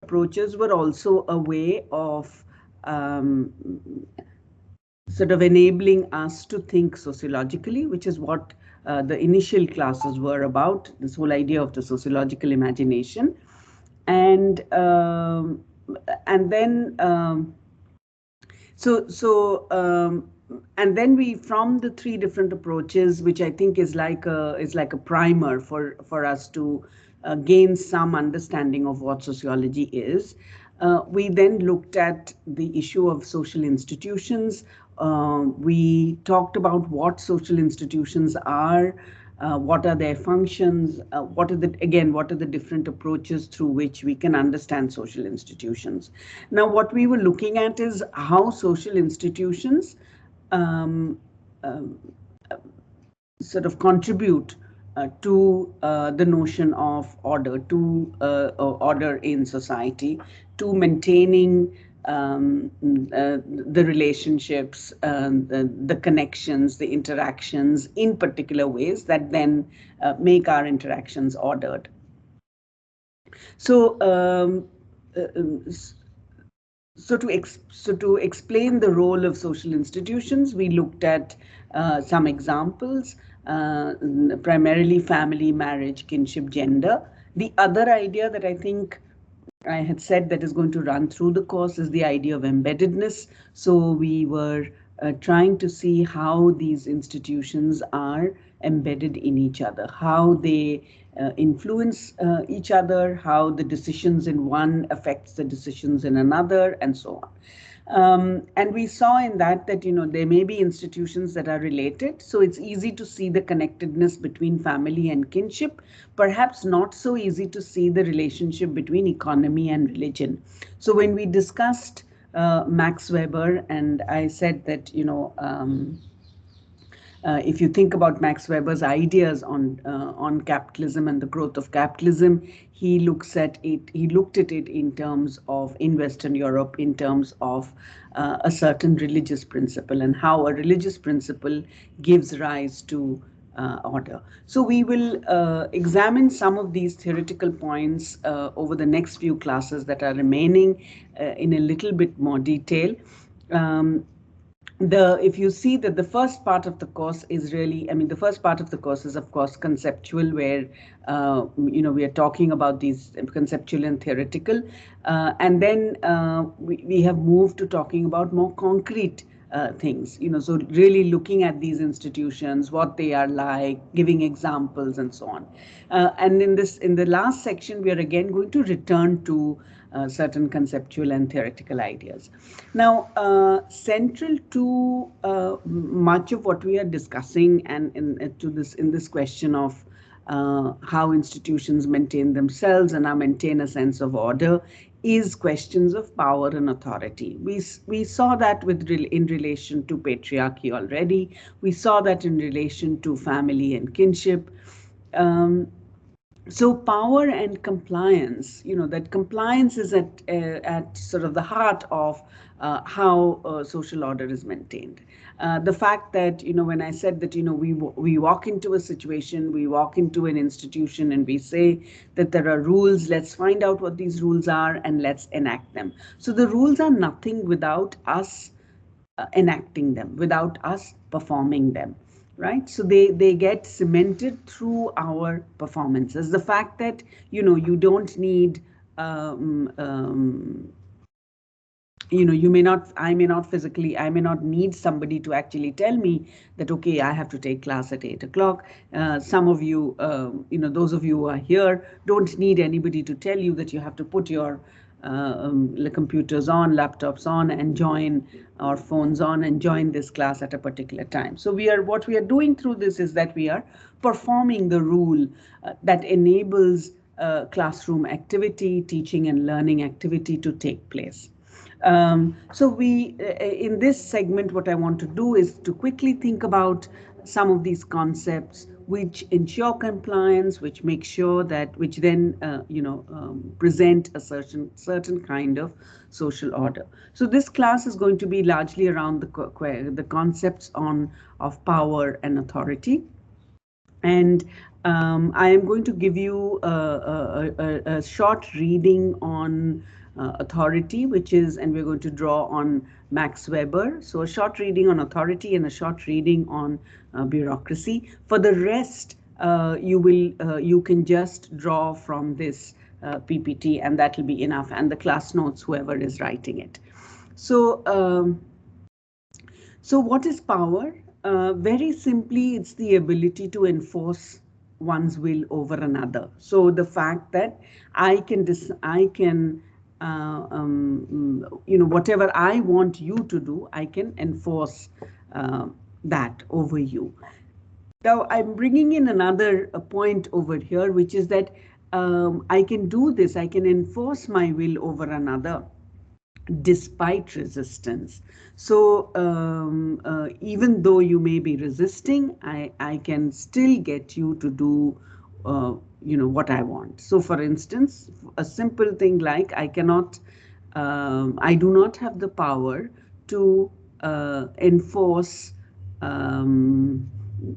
approaches were also a way of sort of enabling us to think sociologically, which is what the initial classes were about, this whole idea of the sociological imagination. And then and then we, from the three different approaches, which I think is like a primer for us to gain some understanding of what sociology is. We then looked at the issue of social institutions. We talked about what social institutions are, what are their functions, what are the different approaches through which we can understand social institutions. Now, what we were looking at is how social institutions um, um, sort of contribute to the notion of order, to order in society, to maintaining the relationships, the connections, the interactions in particular ways that then make our interactions ordered. So, so to explain the role of social institutions, we looked at some examples, primarily family, marriage, kinship, gender. The other idea that I think I had said that is going to run through the course is the idea of embeddedness. So we were trying to see how these institutions are embedded in each other, how they influence each other, how the decisions in one affects the decisions in another, and so on. And we saw in that there may be institutions that are related, so it's easy to see the connectedness between family and kinship, perhaps not so easy to see the relationship between economy and religion. So when we discussed Max Weber, and I said that if you think about Max Weber's ideas on capitalism and the growth of capitalism, he looked at it in terms of, in Western Europe, in terms of a certain religious principle and how a religious principle gives rise to order. So we will examine some of these theoretical points over the next few classes that are remaining in a little bit more detail. If you see that the first part of the course is really, the first part of the course is of course conceptual, where we are talking about these conceptual and theoretical, and then we have moved to talking about more concrete things, so really looking at these institutions, what they are like, giving examples and so on. And in the last section, we are again going to return to certain conceptual and theoretical ideas. Now, central to much of what we are discussing and in this question of how institutions maintain themselves and maintain a sense of order is questions of power and authority. We saw that in relation to patriarchy already. We saw that in relation to family and kinship. So power and compliance, that compliance is at sort of the heart of how social order is maintained. The fact that, when I said that, we walk into a situation, we walk into an institution and we say that there are rules, let's find out what these rules are and let's enact them. So the rules are nothing without us enacting them, without us performing them. Right, so they get cemented through our performances. The fact that you don't need I may not need somebody to actually tell me that, okay, I have to take class at 8 o'clock. Some of you, those of you who are here don't need anybody to tell you that you have to put your computers on, laptops on, and join, or phones on, and join this class at a particular time. So what we are doing through this is that we are performing the rule that enables classroom activity, teaching and learning activity to take place. So in this segment, what I want to do is to quickly think about some of these concepts which ensure compliance, which make sure that, which then, present a certain kind of social order. So this class is going to be largely around the concepts of power and authority. And I am going to give you a short reading on authority, which is, and we're going to draw on Max Weber. So a short reading on authority and a short reading on bureaucracy. For the rest, you can just draw from this PPT, and that will be enough, and the class notes, whoever is writing it. So, so what is power? Very simply, it's the ability to enforce one's will over another. So the fact that I can, whatever I want you to do, I can enforce that over you. Now I'm bringing in another point over here, which is that I can do this, I can enforce my will over another despite resistance. So even though you may be resisting, I can still get you to do what I want. So for instance, a simple thing like I do not have the power to enforce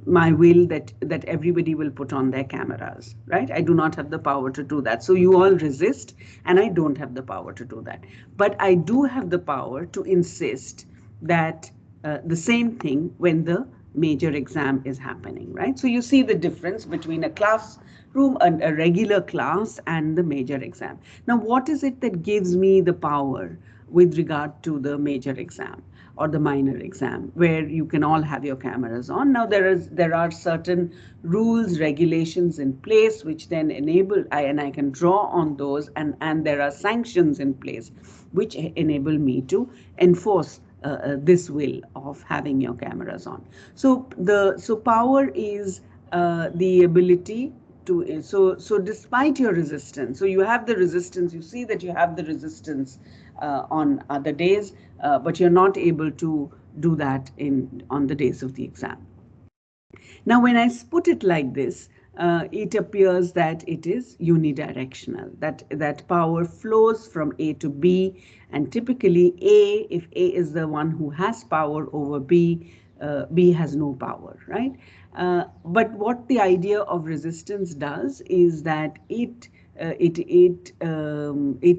my will that everybody will put on their cameras, right? I do not have the power to do that. So you all resist, and I don't have the power to do that. But I do have the power to insist that the same thing when the major exam is happening, right? So you see the difference between a classroom, a regular class, and the major exam. Now, what is it that gives me the power with regard to the major exam or the minor exam, where you can all have your cameras on? Now there are certain rules, regulations in place which then enable, and I can draw on those, and there are sanctions in place which enable me to enforce this will of having your cameras on. So power is the ability to, so despite your resistance, so you have the resistance, you see that you have the resistance on other days, but you're not able to do that on the days of the exam. Now, when I put it like this, it appears that it is unidirectional, that power flows from A to B, and typically if A is the one who has power over B, B has no power, right? But what the idea of resistance does is that it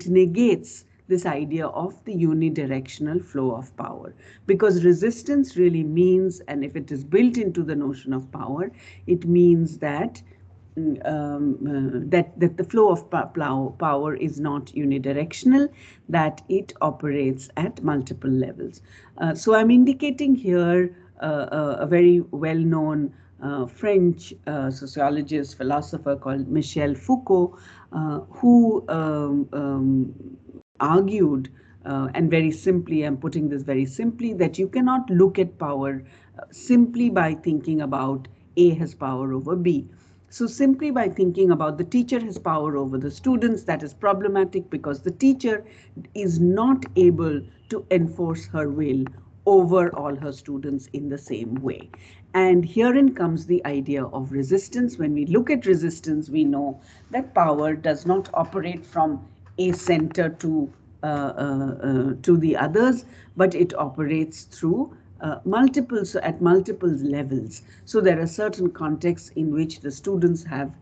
negates this idea of the unidirectional flow of power, because resistance really means, and if it is built into the notion of power, it means that that the flow of power is not unidirectional, that it operates at multiple levels. So I'm indicating here a very well-known French sociologist, philosopher called Michel Foucault, who argued, and very simply, I'm putting this very simply, that you cannot look at power simply by thinking about A has power over B. So simply by thinking about the teacher has power over the students, that is problematic, because the teacher is not able to enforce her will over all her students in the same way. And herein comes the idea of resistance. When we look at resistance, we know that power does not operate from a center to the others, but it operates through at multiple levels. So there are certain contexts in which the students have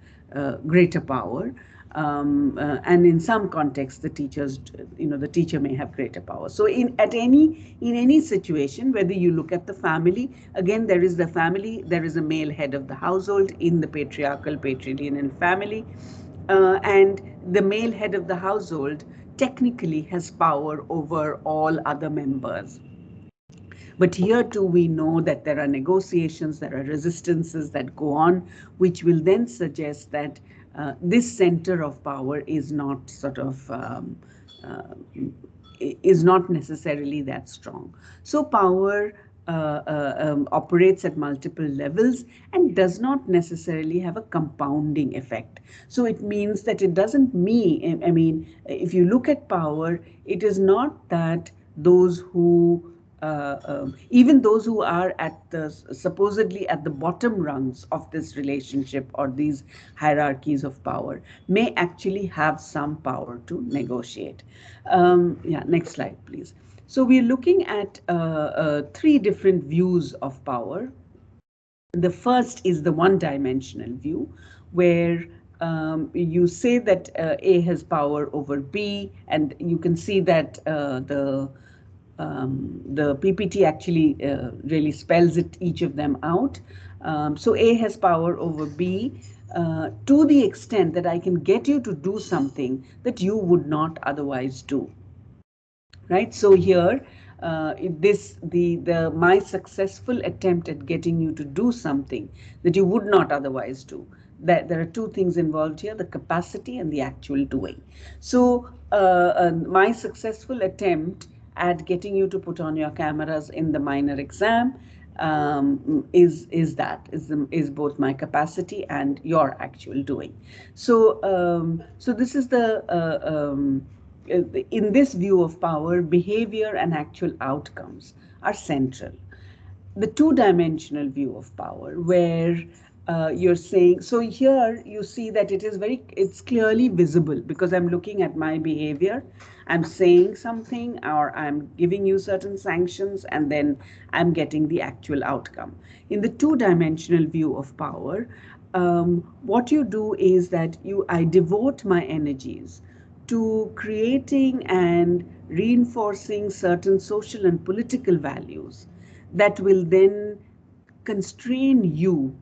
greater power, and in some contexts the teacher may have greater power. So in any situation, whether you look at the family, again there is the family, there is a male head of the household in the patriarchal patrilineal family, and the male head of the household technically has power over all other members. But here too, we know that there are negotiations, there are resistances that go on, which will then suggest that this center of power is not is not necessarily that strong. So power operates at multiple levels and does not necessarily have a compounding effect. So it means that it doesn't mean, I mean, if you look at power, it is not that those who even those who are supposedly at the bottom rungs of this relationship or these hierarchies of power may actually have some power to negotiate. Yeah, next slide, please. So we're looking at three different views of power. The first is the one-dimensional view, where you say that A has power over B, and you can see that the PPT actually really spells it, each of them out. So A has power over B to the extent that I can get you to do something that you would not otherwise do. Right? So here, my successful attempt at getting you to do something that you would not otherwise do. That there are two things involved here: the capacity and the actual doing. So my successful attempt at getting you to put on your cameras in the minor exam is both my capacity and your actual doing. So so this is the in this view of power, behavior and actual outcomes are central. The two-dimensional view of power, where you're saying, so here you see that it's clearly visible because I'm looking at my behavior, I'm saying something, or I'm giving you certain sanctions, and then I'm getting the actual outcome. In the two-dimensional view of power, what you do is that I devote my energies to creating and reinforcing certain social and political values that will then constrain you,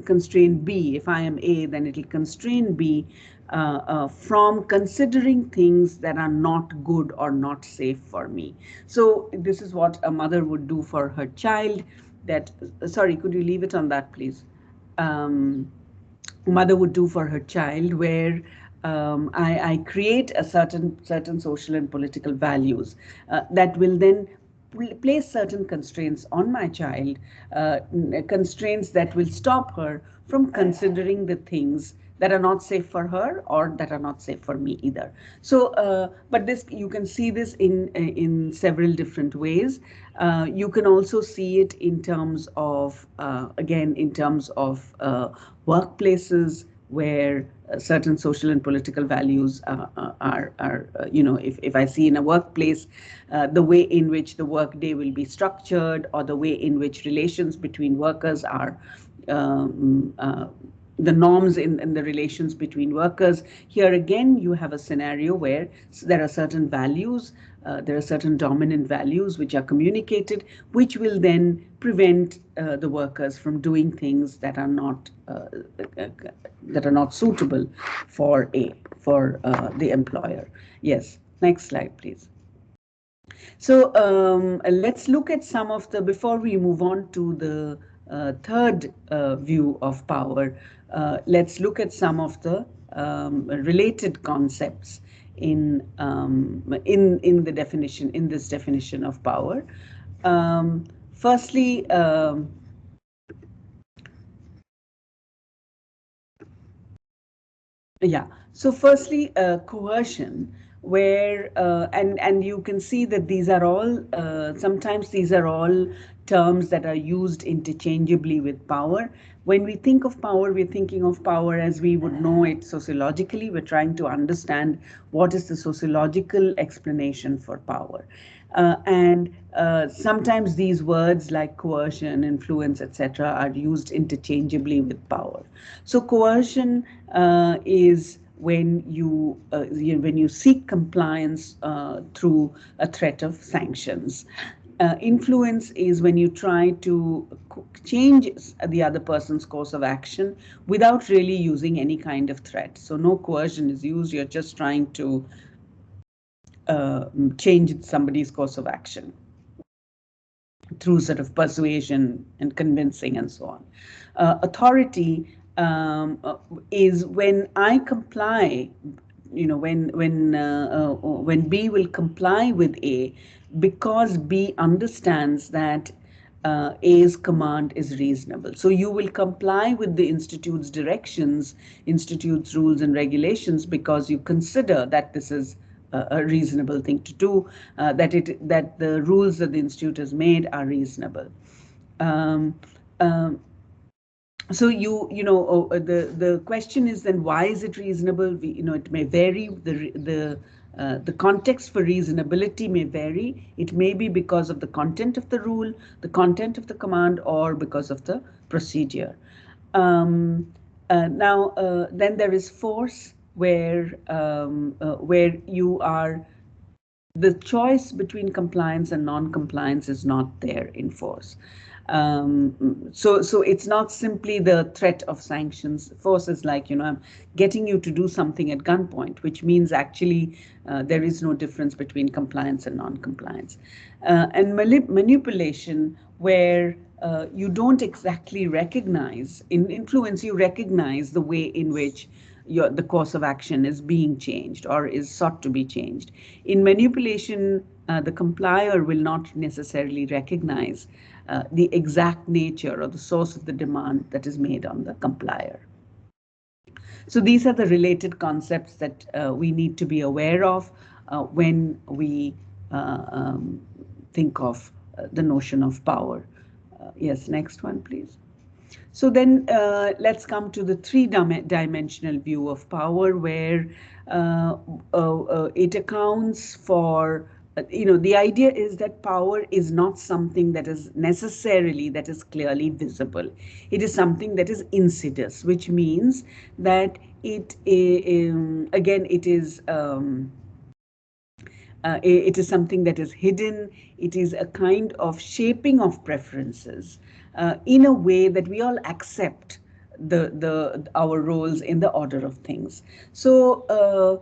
constrain B. If I am A, then it'll constrain B from considering things that are not good or not safe for me. So this is what a mother would do for her child. That, sorry, could you leave it on that, please? Mother would do for her child, where I create a certain social and political values that will then place certain constraints on my child, constraints that will stop her from considering the things that are not safe for her or that are not safe for me either. So, but this, you can see this in several different ways. You can also see it in terms of, again, in terms of workplaces where certain social and political values if I see in a workplace the way in which the workday will be structured, or the way in which relations between workers are the norms in the relations between workers. Here again, you have a scenario where there are certain values, there are certain dominant values which are communicated, which will then prevent the workers from doing things that are not suitable for the employer. Yes, next slide, please. So let's look at some of the, before we move on to the third view of power, let's look at some of the related concepts in the definition, in this definition of power. Firstly, yeah. So firstly, coercion, where and you can see that these are all sometimes these are all terms that are used interchangeably with power. When we think of power, we're thinking of power as we would know it sociologically. We're trying to understand what is the sociological explanation for power. And sometimes these words like coercion, influence, etc., are used interchangeably with power. So coercion is when you seek compliance through a threat of sanctions. Influence is when you try to change the other person's course of action without really using any kind of threat. So no coercion is used. You're just trying to change somebody's course of action through sort of persuasion and convincing and so on. Authority is when I comply, when B will comply with A because B understands that A's command is reasonable. So you will comply with the institute's directions, institute's rules and regulations, because you consider that this is a reasonable thing to do, that the rules that the institute has made are reasonable. So the question is then, why is it reasonable? It may vary. The context for reasonability may vary. It may be because of the content of the rule, the content of the command, or because of the procedure. Then there is force, where you are, the choice between compliance and non-compliance is not there in force. So it's not simply the threat of sanctions. Force is like, I'm getting you to do something at gunpoint, which means actually there is no difference between compliance and non-compliance. And manipulation, where you don't exactly recognize, in influence, you recognize the way in which the course of action is being changed or is sought to be changed. In manipulation, the complier will not necessarily recognize the exact nature or the source of the demand that is made on the complier. So these are the related concepts that we need to be aware of when we think of the notion of power. Yes, next one, please. So then let's come to the three-dimensional view of power, where it accounts for, the idea is that power is not something that is necessarily, that is clearly visible. It is something that is insidious, which means that again, it is something that is hidden. It is a kind of shaping of preferences in a way that we all accept our roles in the order of things. So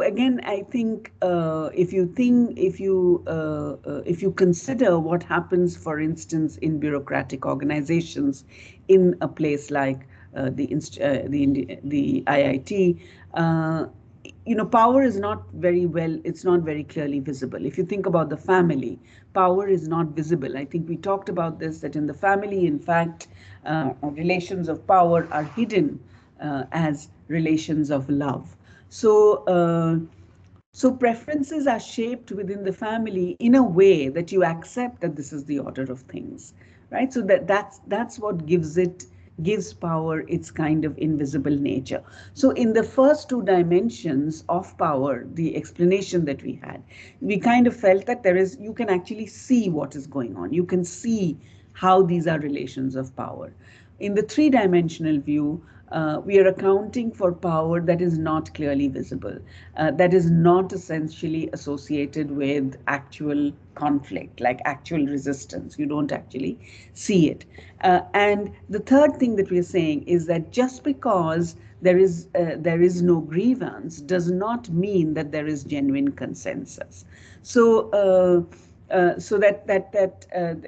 again, I think if you consider what happens, for instance, in bureaucratic organizations, in a place like the IIT, power is not very well, it's not very clearly visible. If you think about the family, power is not visible. I think we talked about this, that in the family, in fact, relations of power are hidden as relations of love. So preferences are shaped within the family in a way that you accept that this is the order of things, right? So that's what gives power its kind of invisible nature. So in the first two dimensions of power, the explanation that we had, we kind of felt that you can actually see what is going on. You can see how these are relations of power. In the three-dimensional view, we are accounting for power that is not clearly visible, that is not essentially associated with actual conflict, like actual resistance. You don't actually see it. And the third thing that we are saying is that just because there is no grievance does not mean that there is genuine consensus. So that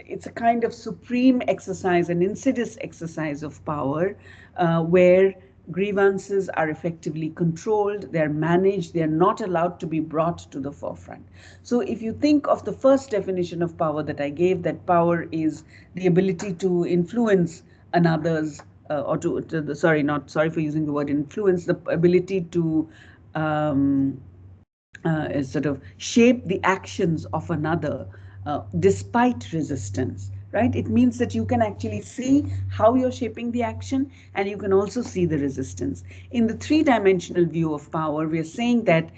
it's a kind of supreme exercise, an insidious exercise of power, where grievances are effectively controlled, they're managed, they're not allowed to be brought to the forefront. So if you think of the first definition of power that I gave, that power is the ability to influence another's, or sorry for using the word influence, the ability to sort of shape the actions of another despite resistance, right? It means that you can actually see how you're shaping the action, and you can also see the resistance. In the three-dimensional view of power, we are saying that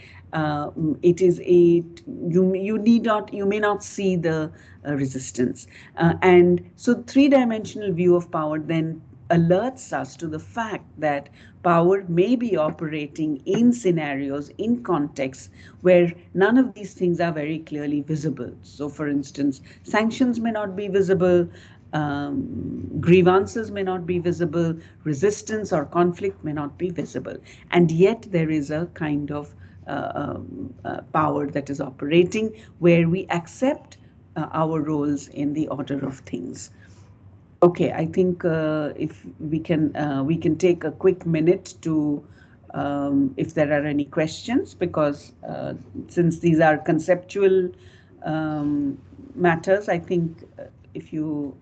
it is you may not see the resistance, and so three-dimensional view of power then alerts us to the fact that power may be operating in scenarios, in contexts where none of these things are very clearly visible. So for instance, sanctions may not be visible, grievances may not be visible, resistance or conflict may not be visible. And yet there is a kind of power that is operating where we accept our roles in the order of things. Okay, I think if we can take a quick minute to if there are any questions, because since these are conceptual matters, I think if you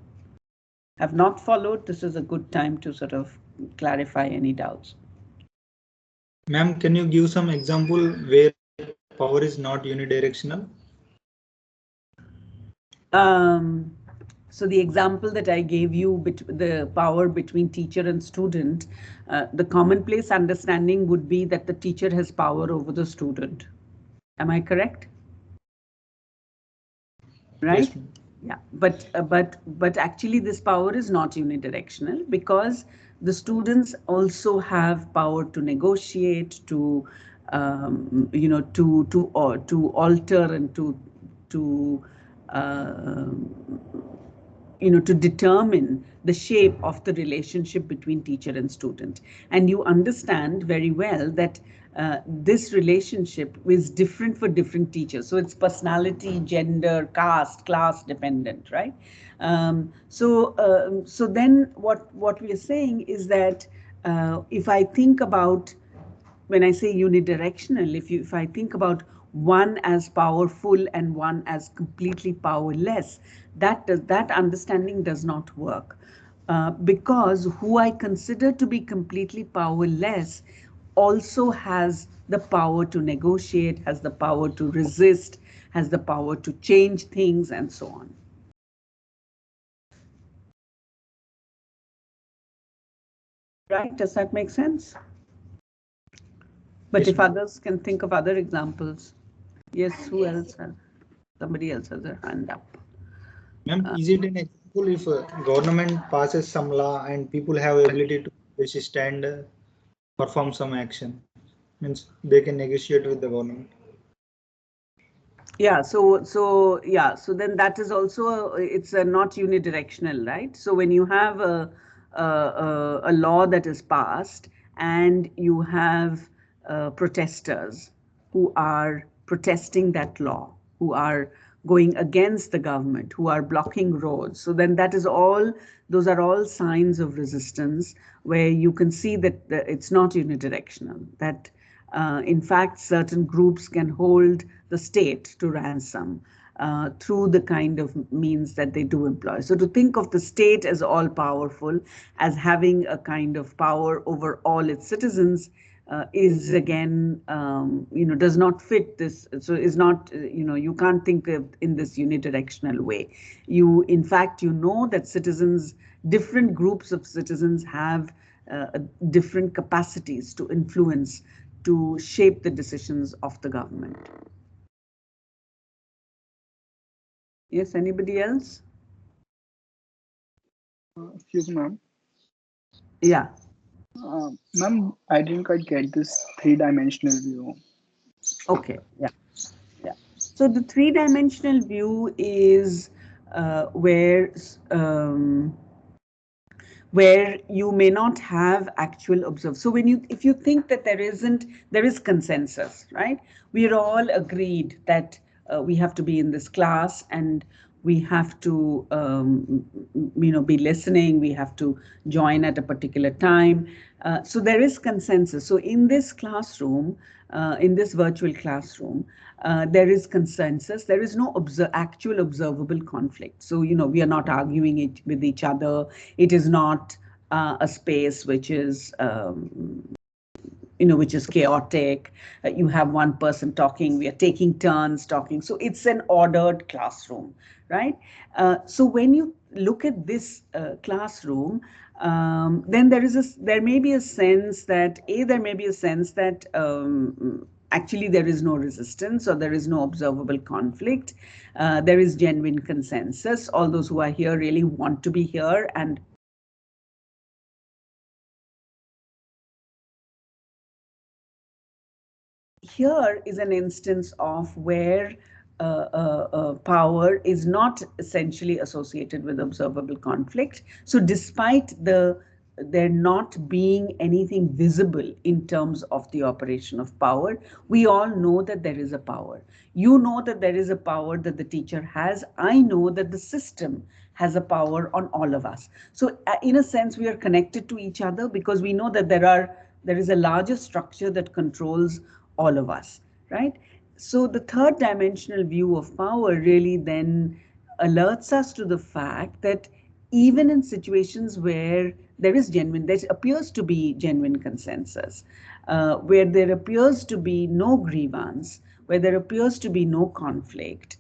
have not followed, this is a good time to sort of clarify any doubts. Ma'am, can you give some example where power is not unidirectional? So the example that I gave you, the power between teacher and student, the commonplace understanding would be that the teacher has power over the student. Am I correct? Right? Yes. Yeah, but actually this power is not unidirectional, because the students also have power to negotiate, to to alter and to uh, to determine the shape of the relationship between teacher and student. And you understand very well that this relationship is different for different teachers. So it's personality, gender, caste, class dependent, right? So then what we are saying is that if I think about, when I say unidirectional, if I think about one as powerful and one as completely powerless, that understanding does not work. Because who I consider to be completely powerless also has the power to negotiate, has the power to resist, has the power to change things, and so on. Right? Does that make sense? But Yes, if ma'am. others can think of other examples. Yes, who else? Somebody else has their hand up. Ma'am, is it an example if government passes some law and people have ability to resist and perform some action? Means they can negotiate with the government. Yeah, so then that is also it's not unidirectional, right? So when you have a law that is passed and you have protesters who are protesting that law, who are going against the government, who are blocking roads, so then that is all, those are all signs of resistance where you can see that it's not unidirectional, that in fact, certain groups can hold the state to ransom through the kind of means that they do employ. So to think of the state as all powerful, as having a kind of power over all its citizens, is again, does not fit this. So is not, you can't think of in this unidirectional way. In fact, that citizens, different groups of citizens have different capacities to influence, to shape the decisions of the government. Yes, anybody else? Excuse me, ma'am. Yeah. Ma'am, I didn't quite get this three-dimensional view. Okay. Yeah. Yeah. So the three-dimensional view is where you may not have actual observe. So if you think that there is consensus, right? We are all agreed that we have to be in this class and we have to, be listening. We have to join at a particular time. So there is consensus. So in this classroom, in this virtual classroom, there is consensus. There is no actual observable conflict. So, we are not arguing it with each other. It is not a space which is, which is chaotic. You have one person talking, we are taking turns talking. So it's an ordered classroom, right? So when you look at this classroom, then there may be a sense that actually there is no resistance or there is no observable conflict. There is genuine consensus. All those who are here really want to be here, and here is an instance of where power is not essentially associated with observable conflict. So despite there not being anything visible in terms of the operation of power, we all know that there is a power. You know that there is a power that the teacher has. I know that the system has a power on all of us. So in a sense, we are connected to each other because we know that there is a larger structure that controls all of us, right? So the third dimensional view of power really then alerts us to the fact that even in situations where there appears to be genuine consensus, where there appears to be no grievance, where there appears to be no conflict,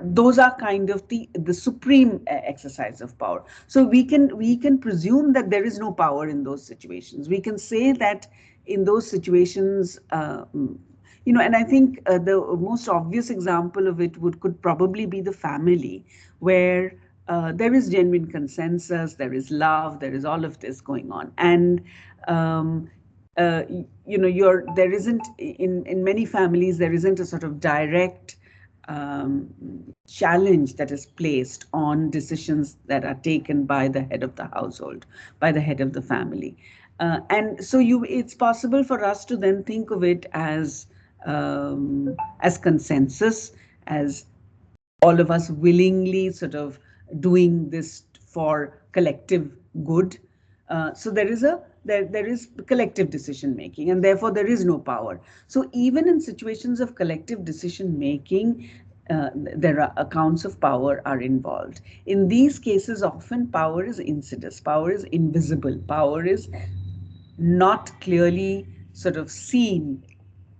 those are kind of the supreme exercise of power. So we can presume that there is no power in those situations. We can say that in those situations, and I think the most obvious example of it could probably be the family, where there is genuine consensus, there is love, there is all of this going on. And there isn't, in many families, there isn't a sort of direct challenge that is placed on decisions that are taken by the head of the household, by the head of the family. And so it's possible for us to then think of it as consensus, as all of us willingly sort of doing this for collective good. So there is collective decision making, and therefore there is no power. So even in situations of collective decision making, there are accounts of power are involved. In these cases, often power is insidious, power is invisible, power is not clearly sort of seen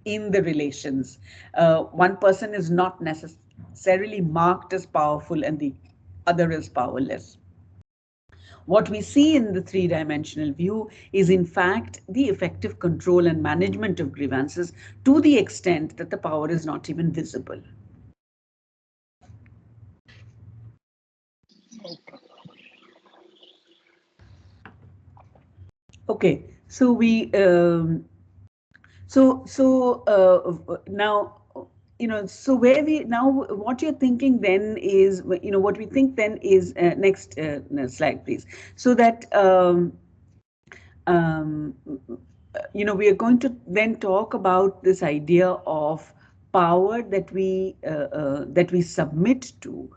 in the relations. One person is not necessarily marked as powerful and the other is powerless. What we see in the three-dimensional view is, in fact, the effective control and management of grievances to the extent that the power is not even visible. Okay, so we now, so where we now, what you're thinking then is, what we think then is, next slide, please. So that, we are going to then talk about this idea of power that we submit to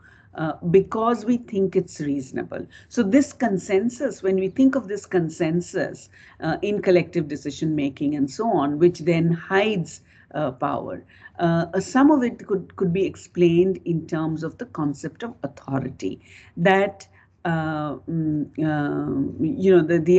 because we think it's reasonable. So this consensus, when we think of this consensus in collective decision making and so on, which then hides power, some of it could be explained in terms of the concept of authority. That the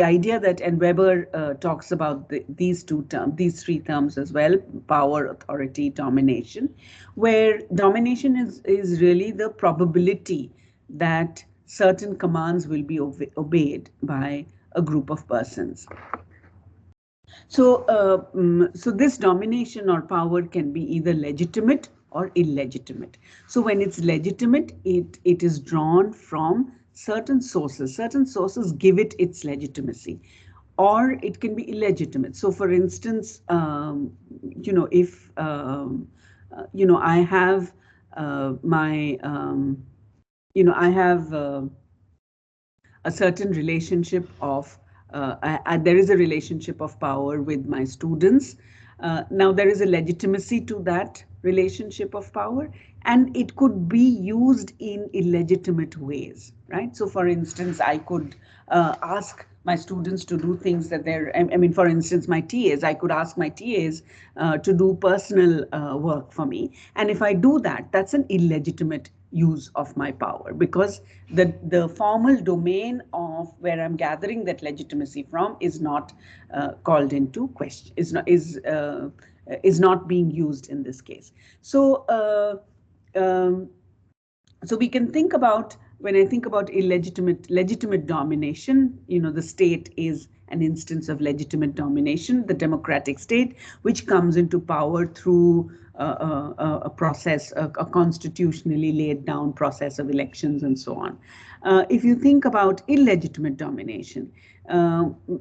idea that, and Weber talks about these three terms as well: power, authority, domination, where domination is really the probability that certain commands will be obeyed by a group of persons. So, so this domination or power can be either legitimate or illegitimate. So when it's legitimate, it is drawn from certain sources. Certain sources give it its legitimacy, or it can be illegitimate. So for instance, if I have I have a certain relationship of there is a relationship of power with my students. Now there is a legitimacy to that relationship of power, and it could be used in illegitimate ways, right? So for instance, I could ask my students to do things that for instance, my TAs, I could ask my TAs to do personal work for me. And if I do that, that's an illegitimate use of my power, because the formal domain of where I'm gathering that legitimacy from is not called into question, is not being used in this case. So so we can think about, when I think about legitimate domination, the state is an instance of legitimate domination, the democratic state, which comes into power through a process, a constitutionally laid down process of elections and so on. If you think about illegitimate domination,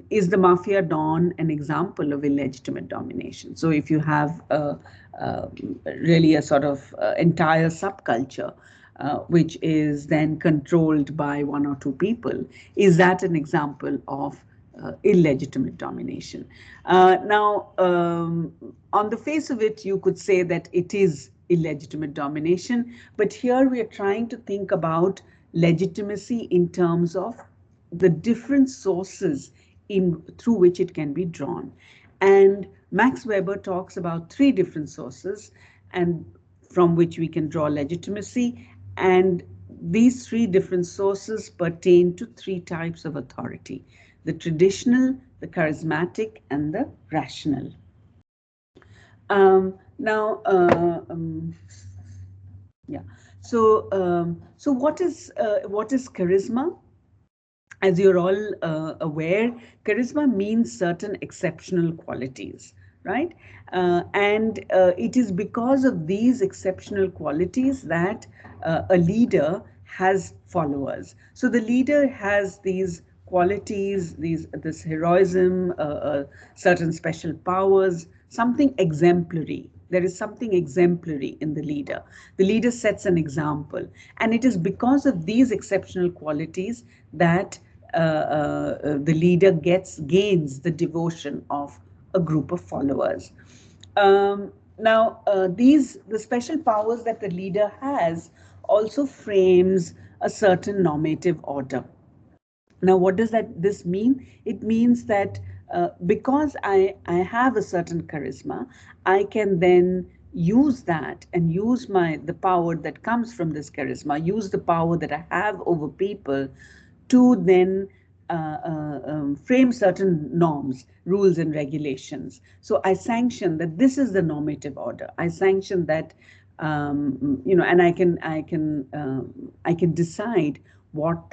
is the mafia don an example of illegitimate domination? So if you have really a sort of entire subculture which is then controlled by one or two people, is that an example of illegitimate domination? Now, on the face of it, you could say that it is illegitimate domination, but here we are trying to think about legitimacy in terms of the different sources through which it can be drawn. And Max Weber talks about three different sources and from which we can draw legitimacy. And these three different sources pertain to three types of authority: the traditional, the charismatic, and the rational. So what is charisma? As you're all aware, charisma means certain exceptional qualities, right? And it is because of these exceptional qualities that a leader has followers. So the leader has these qualities, this heroism, certain special powers, something exemplary. There is something exemplary in the leader. The leader sets an example, and it is because of these exceptional qualities that the leader gains the devotion of a group of followers. Now, the special powers that the leader has also frames a certain normative order. Now, what does this mean? It means that because I have a certain charisma, I can then use that and use the power that comes from this charisma, use the power that I have over people to then frame certain norms, rules, and regulations. So I sanction that this is the normative order. I sanction that, and I can decide what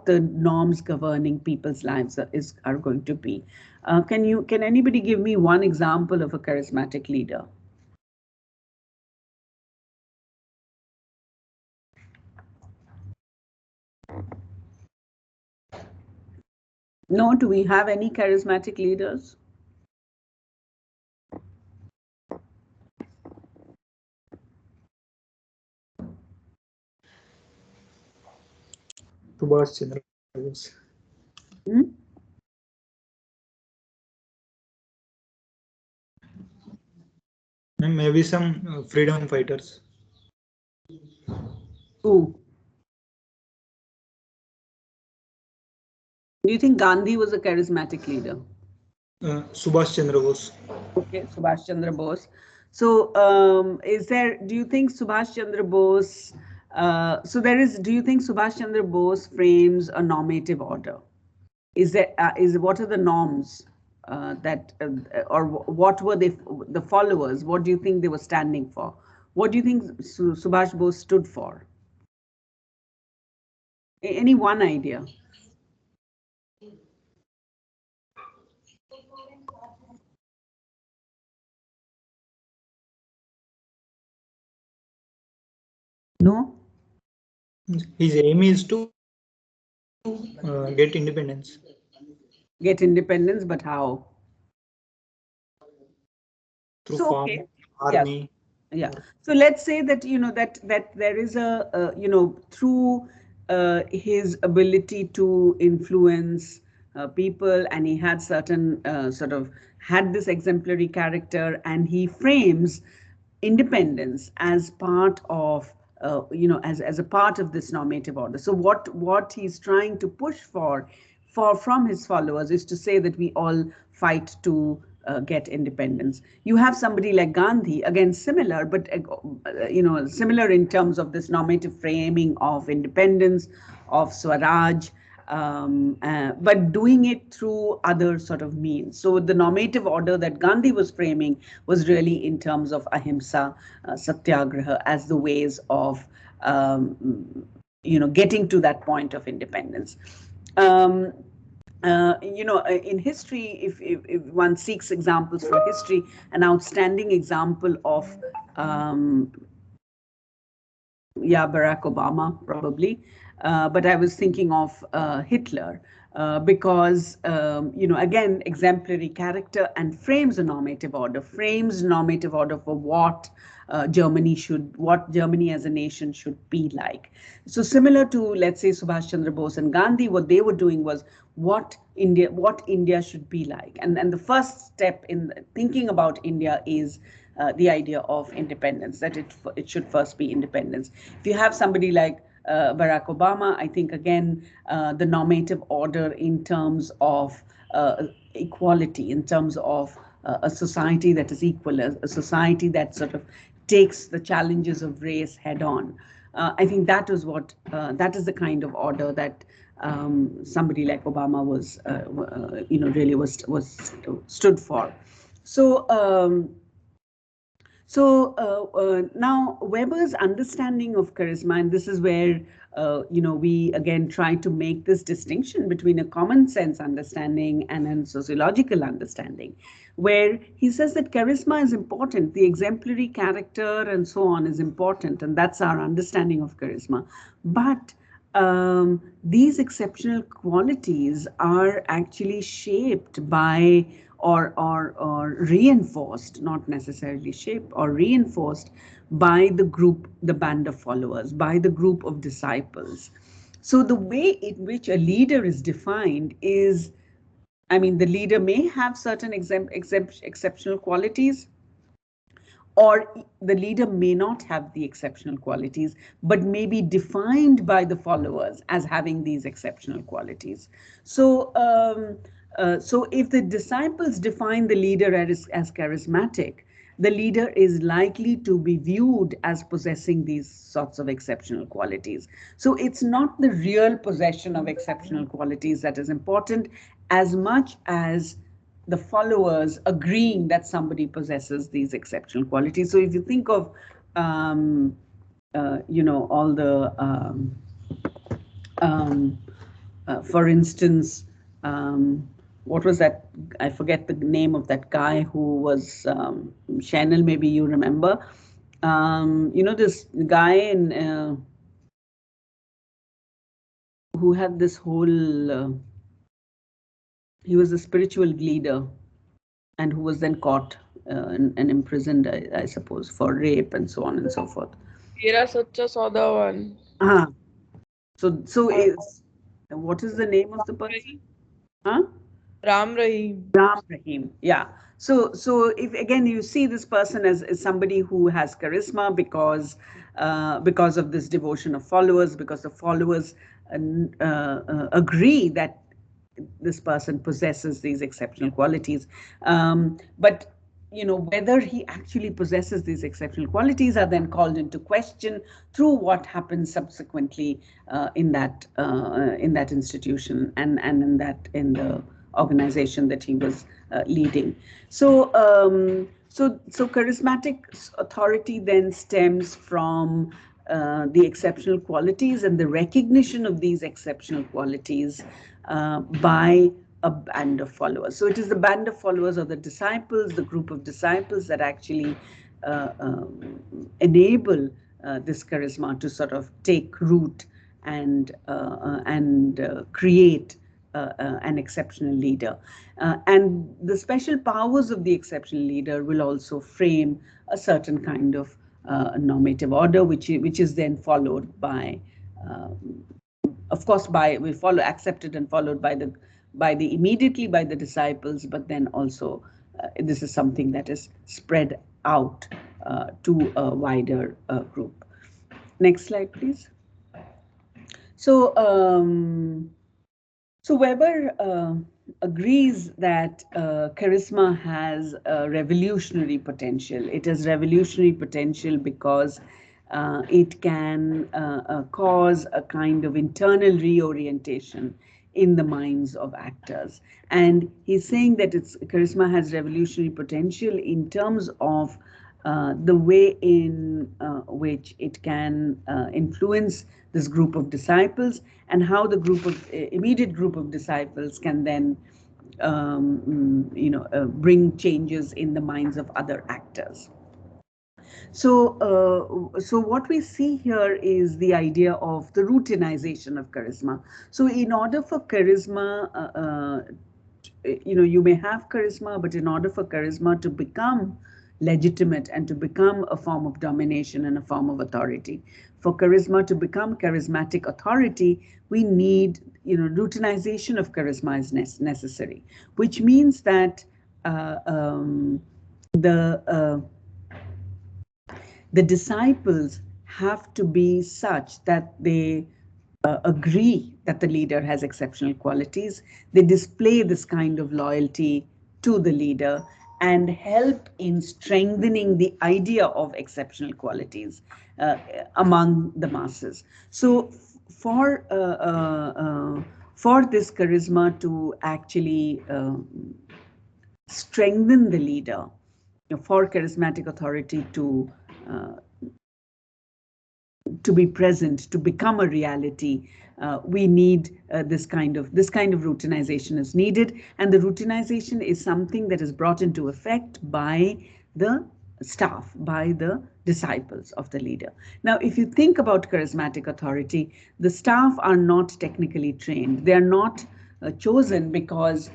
the norms governing people's lives are going to be. Can anybody give me one example of a charismatic leader? No, do we have any charismatic leaders? Subhash Chandra Bose. Maybe some freedom fighters. Who? Do you think Gandhi was a charismatic leader? Subhash Chandra Bose. Okay, Subhash Chandra Bose. So, do you think Subhash Chandra Bose, do you think Subhash Chandra Bose frames a normative order? What are the norms or what were the followers? What do you think they were standing for? What do you think Subhash Bose stood for? Any one idea? No? His aim is to get independence. Get independence, but how? Through farm, army. Yeah. So let's say that that there is through his ability to influence people, and he had certain had this exemplary character, and he frames independence as part of as a part of this normative order. So what he's trying to push for from his followers is to say that we all fight to get independence. You have somebody like Gandhi, again similar, but similar in terms of this normative framing of independence, of Swaraj, but doing it through other sort of means. So the normative order that Gandhi was framing was really in terms of ahimsa, satyagraha, as the ways of getting to that point of independence. In history, if one seeks examples from history, an outstanding example of Barack Obama, probably. But I was thinking of Hitler because, again, exemplary character, and frames a normative order, for what Germany as a nation should be like. So similar to, let's say, Subhash Chandra Bose and Gandhi, what they were doing was what India should be like. And the first step in thinking about India is the idea of independence, that it should first be independence. If you have somebody like Barack Obama, I think, again, the normative order in terms of equality, in terms of a society that is equal, a society that sort of takes the challenges of race head on. I think that is the kind of order that somebody like Obama was, really was stood for. So So now Weber's understanding of charisma, and this is where we again try to make this distinction between a common sense understanding and a sociological understanding, where he says that charisma is important, the exemplary character and so on is important, and that's our understanding of charisma. But these exceptional qualities are actually shaped by or reinforced, not necessarily shaped, or reinforced by the group, the band of followers, by the group of disciples. So the way in which a leader is defined is, I mean, the leader may have certain exceptional qualities, or the leader may not have the exceptional qualities, but may be defined by the followers as having these exceptional qualities. So, so if the disciples define the leader as charismatic, the leader is likely to be viewed as possessing these sorts of exceptional qualities. So it's not the real possession of exceptional qualities that is important as much as the followers agreeing that somebody possesses these exceptional qualities. So if you think of, all the, for instance, what was that? I forget the name of that guy who was, Chanel, maybe you remember. This guy in, who had this whole, he was a spiritual leader and who was then caught and imprisoned, I suppose, for rape and so on and so forth. Tera Sacha Sauda one. So what is the name of the person? Ram Rahim. Ram Rahim, yeah. So if again you see this person as somebody who has charisma because of this devotion of followers, because the followers agree that this person possesses these exceptional qualities. But whether he actually possesses these exceptional qualities are then called into question through what happens subsequently in that institution and in the organization that he was leading. So charismatic authority then stems from the exceptional qualities and the recognition of these exceptional qualities by a band of followers. So it is the band of followers or the disciples, the group of disciples that actually enable this charisma to sort of take root and create an exceptional leader. And the special powers of the exceptional leader will also frame a certain kind of normative order, which is then followed by, of course, accepted and followed by the immediately by the disciples, but then also this is something that is spread out to a wider group. Next slide, please. So Weber agrees that charisma has revolutionary potential. It has revolutionary potential because it can cause a kind of internal reorientation in the minds of actors. And he's saying that charisma has revolutionary potential in terms of the way in which it can influence this group of disciples, and how the immediate group of disciples can then bring changes in the minds of other actors. So what we see here is the idea of the routinization of charisma. So in order for charisma, you may have charisma, but in order for charisma to become legitimate and to become a form of domination and a form of authority, for charisma to become charismatic authority, we need, routinization of charisma is necessary, which means that the disciples have to be such that they agree that the leader has exceptional qualities. They display this kind of loyalty to the leader and help in strengthening the idea of exceptional qualities among the masses. So for this charisma to actually strengthen the leader, for charismatic authority to be present, to become a reality, we need this kind of routinization is needed, and the routinization is something that is brought into effect by the staff, by the disciples of the leader. Now, if you think about charismatic authority, the staff are not technically trained. They are not chosen because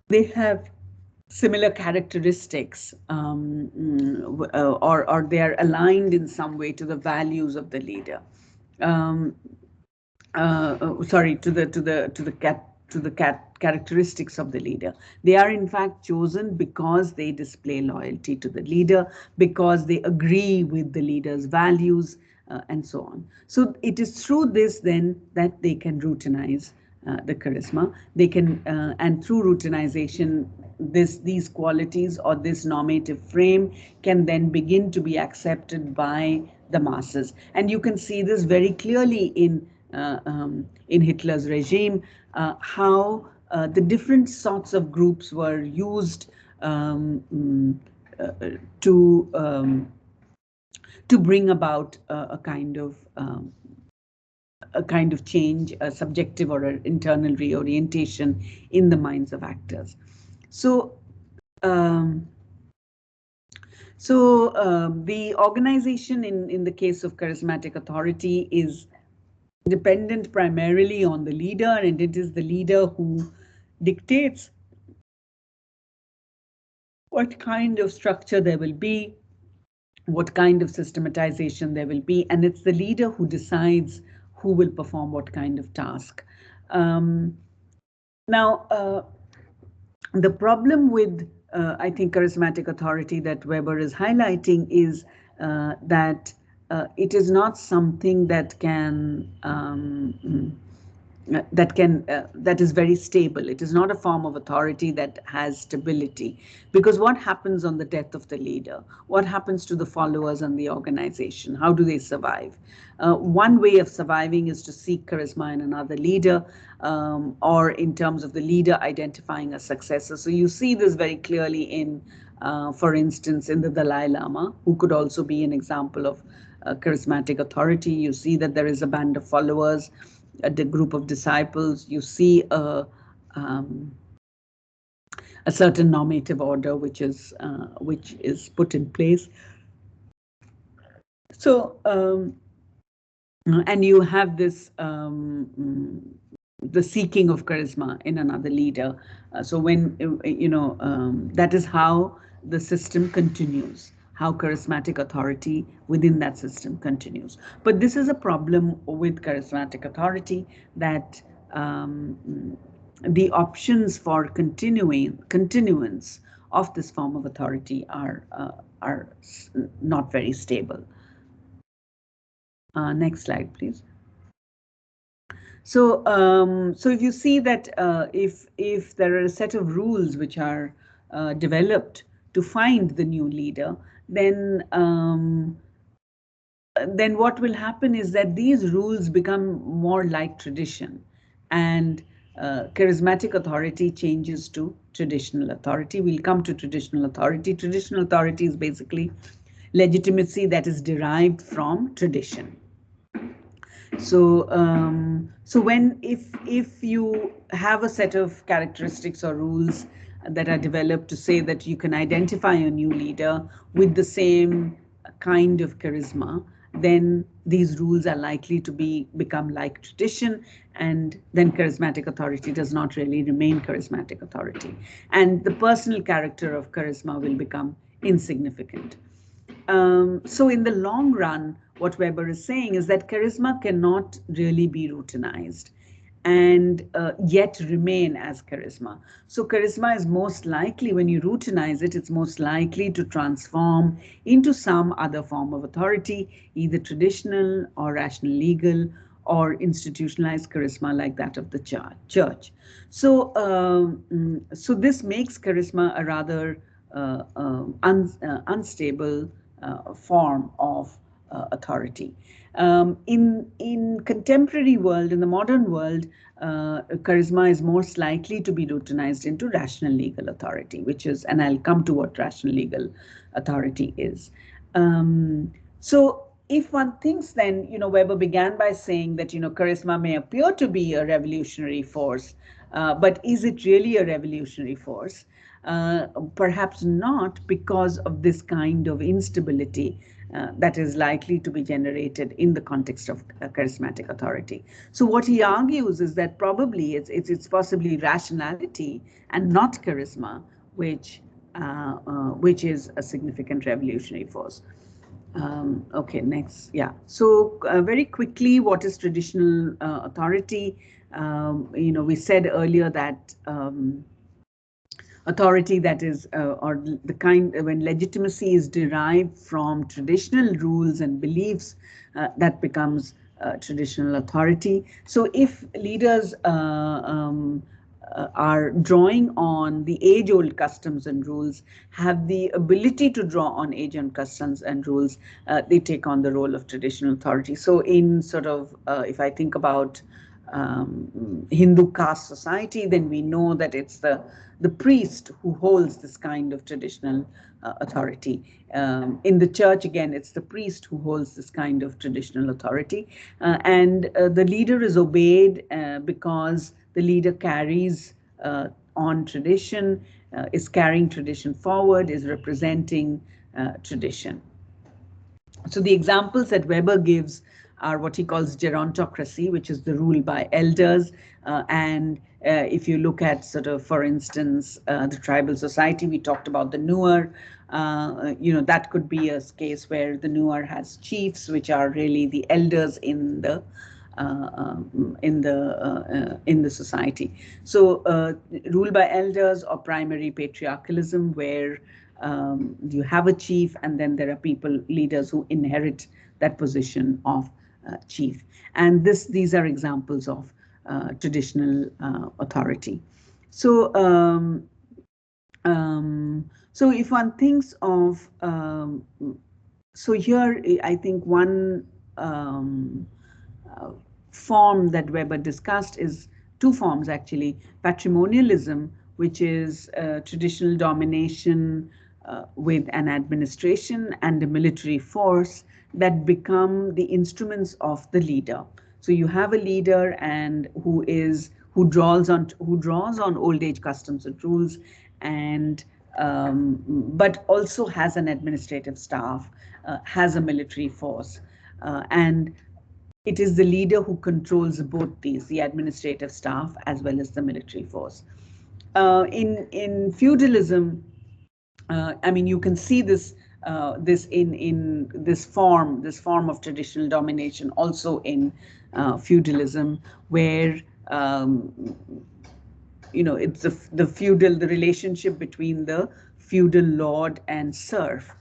they have similar characteristics or they are aligned in some way to the values of the leader. Sorry, to the characteristics of the leader. They are in fact chosen because they display loyalty to the leader, because they agree with the leader's values, and so on. So it is through this then that they can routinize the charisma. They can, and through routinization, these qualities or this normative frame can then begin to be accepted by the masses. And you can see this very clearly in Hitler's regime, how the different sorts of groups were used to bring about a kind of change, a subjective or an internal reorientation in the minds of actors. So the organization in the case of charismatic authority is dependent primarily on the leader, and it is the leader who dictates what kind of structure there will be, what kind of systematization there will be, and it's the leader who decides who will perform what kind of task. Now, the problem with, I think, charismatic authority that Weber is highlighting is that it is not something that can that is very stable. It is not a form of authority that has stability, because what happens on the death of the leader? What happens to the followers and the organization? How do they survive? One way of surviving is to seek charisma in another leader, or in terms of the leader identifying a successor. So you see this very clearly in, for instance, in the Dalai Lama, who could also be an example of charismatic authority. You see that there is a band of followers, a group of disciples. You see a certain normative order which is put in place. So and you have this the seeking of charisma in another leader. So when that is how the system continues, how charismatic authority within that system continues. But this is a problem with charismatic authority, that the options for continuance of this form of authority are not very stable. Next slide, please. So, so if you see that if there are a set of rules which are developed to find the new leader, then what will happen is that these rules become more like tradition, and charismatic authority changes to traditional authority. We'll come to traditional authority. Traditional authority is basically legitimacy that is derived from tradition. So, if you have a set of characteristics or rules that are developed to say that you can identify a new leader with the same kind of charisma, then these rules are likely to become like tradition, and then charismatic authority does not really remain charismatic authority, and the personal character of charisma will become insignificant. So in the long run, what Weber is saying is that charisma cannot really be routinized and yet remain as charisma. So charisma is most likely, when you routinize it, it's most likely to transform into some other form of authority, either traditional or rational legal or institutionalized charisma like that of the church. So, so this makes charisma a rather unstable form of authority. In contemporary world, in the modern world, charisma is most likely to be routinized into rational legal authority, which is, and I'll come to what rational legal authority is. So if one thinks then, Weber began by saying that, charisma may appear to be a revolutionary force, but is it really a revolutionary force? Perhaps not, because of this kind of instability that is likely to be generated in the context of charismatic authority. So what he argues is that probably it's possibly rationality and not charisma, which is a significant revolutionary force. Okay, next. Yeah. So very quickly, what is traditional authority? We said earlier that authority that is, or the kind, when legitimacy is derived from traditional rules and beliefs, that becomes traditional authority. So if leaders are drawing on the age-old customs and rules, have the ability to draw on age-old customs and rules, they take on the role of traditional authority. So in sort of, if I think about Hindu caste society, then we know that it's the priest who holds this kind of traditional authority. In the church, again, it's the priest who holds this kind of traditional authority. And the leader is obeyed because the leader carries on tradition, is carrying tradition forward, is representing tradition. So the examples that Weber gives are what he calls gerontocracy, which is the rule by elders. And if you look at sort of, for instance, the tribal society, we talked about the Nuer, that could be a case where the Nuer has chiefs, which are really the elders in the society. So rule by elders, or primary patriarchalism, where you have a chief and then there are leaders who inherit that position of chief. And these are examples of traditional authority. So so if one thinks of, so here I think one form that Weber discussed is two forms actually: patrimonialism, which is traditional domination with an administration and a military force that become the instruments of the leader. So you have a leader and who draws on old age customs and rules, and but also has an administrative staff, has a military force, and it is the leader who controls both these, the administrative staff as well as the military force. In feudalism, I mean, you can see this in this form of traditional domination also in feudalism, where it's the relationship between the feudal lord and serf,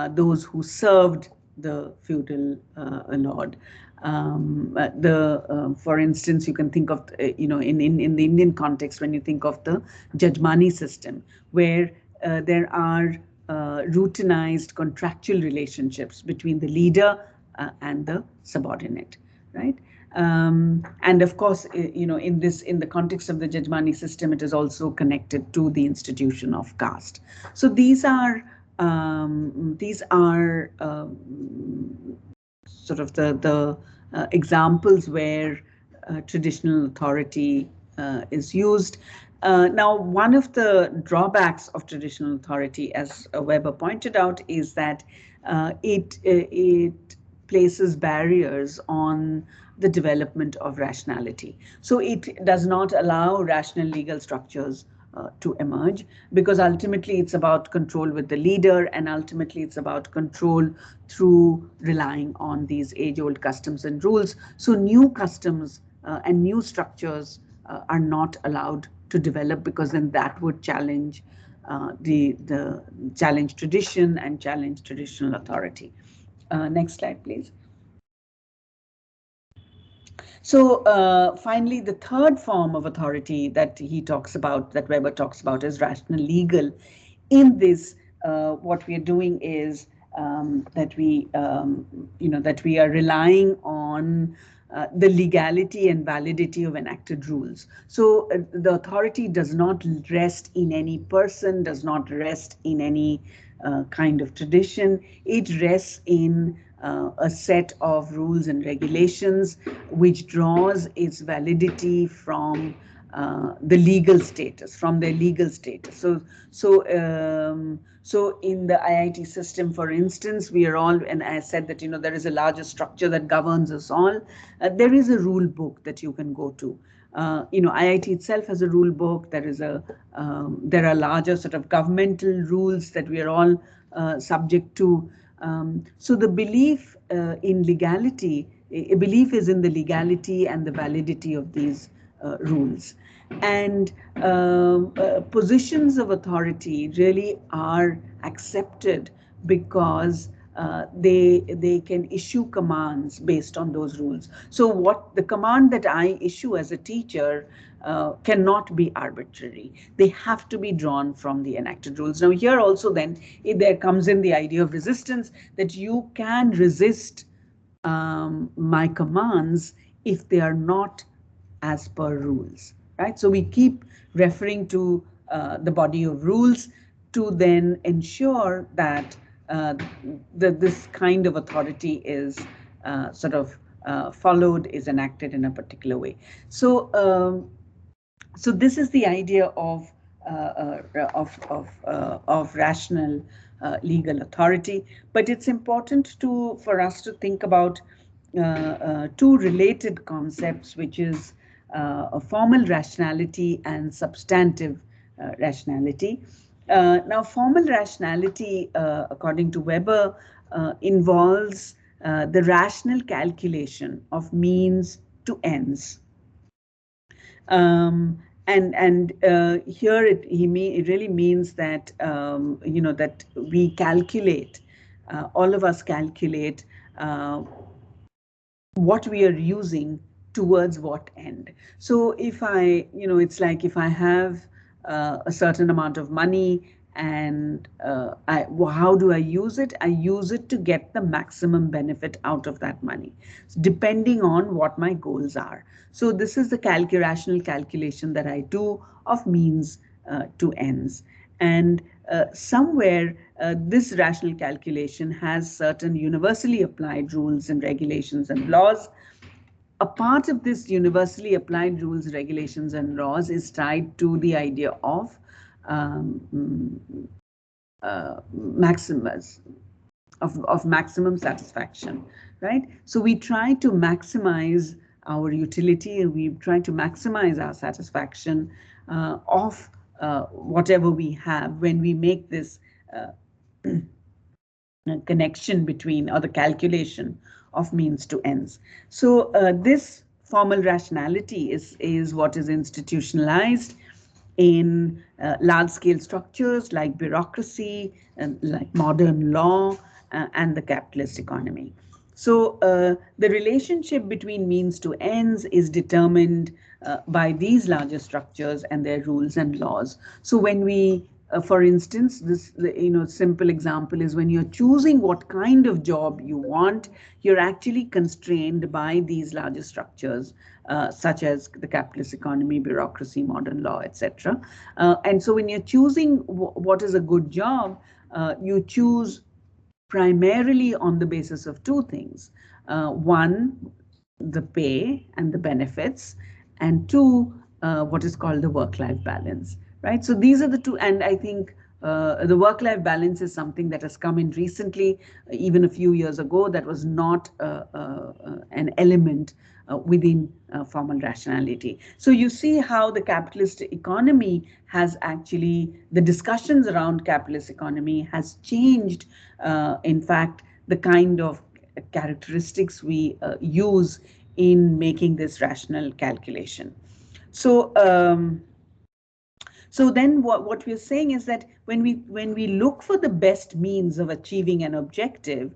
those who served the feudal lord. For instance, you can think of in the Indian context, when you think of the Jajmani system, where there are routinized contractual relationships between the leader and the subordinate, right? And of course, in the context of the Jajmani system, it is also connected to the institution of caste. So these are sort of the examples where traditional authority is used. Now, one of the drawbacks of traditional authority, as Weber pointed out, is that it places barriers on the development of rationality. So it does not allow rational legal structures to emerge, because ultimately it's about control with the leader, and ultimately it's about control through relying on these age-old customs and rules. So new customs and new structures are not allowed to develop, because then that would challenge challenge tradition and challenge traditional authority. Next slide, please. So finally, the third form of authority that he talks about, that Weber talks about, is rational legal. In this, what we are doing is that we that we are relying on the legality and validity of enacted rules. So the authority does not rest in any person, does not rest in any kind of tradition. It rests in a set of rules and regulations which draws its validity from the legal status, from their legal status. So in the IIT system, for instance, we are all, and I said that there is a larger structure that governs us all. There is a rule book that you can go to. IIT itself has a rule book. There are larger sort of governmental rules that we are all subject to. So the belief in legality, a belief is in the legality and the validity of these rules. And positions of authority really are accepted because they can issue commands based on those rules. So what the command that I issue as a teacher cannot be arbitrary. They have to be drawn from the enacted rules. Now here also then there comes in the idea of resistance, that you can resist my commands if they are not as per rules, right? So we keep referring to the body of rules to then ensure that this kind of authority is sort of followed, is enacted in a particular way. So so this is the idea of rational legal authority. But it's important for us to think about two related concepts, which is a formal rationality and substantive rationality. Now, formal rationality, according to Weber, involves the rational calculation of means to ends. And here it really means that that we calculate, all of us calculate what we are using towards what end. So if I, it's like if I have a certain amount of money, and how do I use it? I use it to get the maximum benefit out of that money, depending on what my goals are. So this is the rational calculation that I do of means to ends. And somewhere this rational calculation has certain universally applied rules and regulations and laws. A part of this universally applied rules, regulations, and laws is tied to the idea of maximum satisfaction, right? So we try to maximize our utility, and we try to maximize our satisfaction of whatever we have when we make this connection between, or the calculation of means to ends. So this formal rationality is what is institutionalized in large-scale structures like bureaucracy, and like modern law, and the capitalist economy. So the relationship between means to ends is determined by these larger structures and their rules and laws. So when we, for instance, this simple example is when you're choosing what kind of job you want, you're actually constrained by these larger structures, such as the capitalist economy, bureaucracy, modern law, etc. And so when you're choosing what is a good job, you choose primarily on the basis of two things. One, the pay and the benefits, and two, what is called the work-life balance, right? So these are the two, and I think the work-life balance is something that has come in recently. Even a few years ago, that was not an element within formal rationality. So you see how the capitalist economy has actually, the discussions around capitalist economy has changed, in fact, the kind of characteristics we use in making this rational calculation. So so then what we're saying is that when we look for the best means of achieving an objective,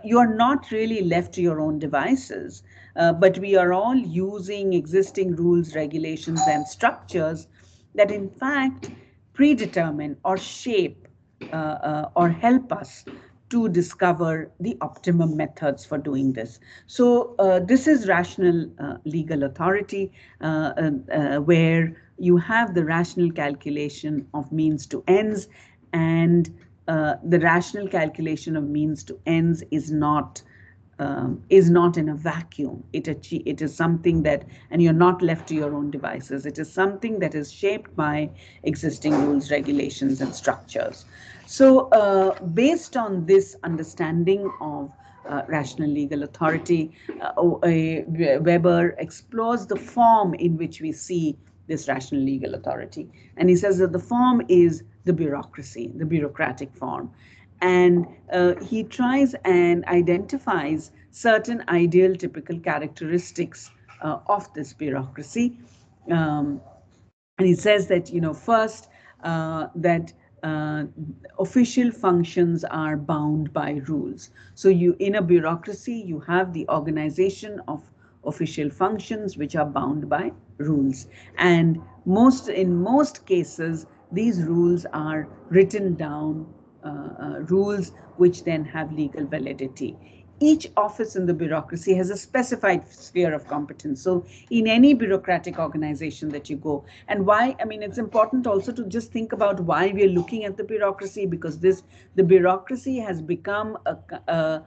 you are not really left to your own devices, but we are all using existing rules, regulations, and structures that in fact predetermine or shape or help us to discover the optimum methods for doing this. So this is rational legal authority, where you have the rational calculation of means to ends, and the rational calculation of means to ends is not in a vacuum. It is something that, and you're not left to your own devices. It is something that is shaped by existing rules, regulations, and structures. So based on this understanding of rational legal authority, Weber explores the form in which we see this rational legal authority. And he says that the form is the bureaucracy, the bureaucratic form. And he tries and identifies certain ideal typical characteristics of this bureaucracy. And he says that, first, that official functions are bound by rules. So in a bureaucracy, you have the organization of official functions which are bound by rules. And in most cases, these rules are written down, rules which then have legal validity. Each office in the bureaucracy has a specified sphere of competence. So in any bureaucratic organization that you go, and why, it's important also to just think about why we are looking at the bureaucracy, because the bureaucracy has become a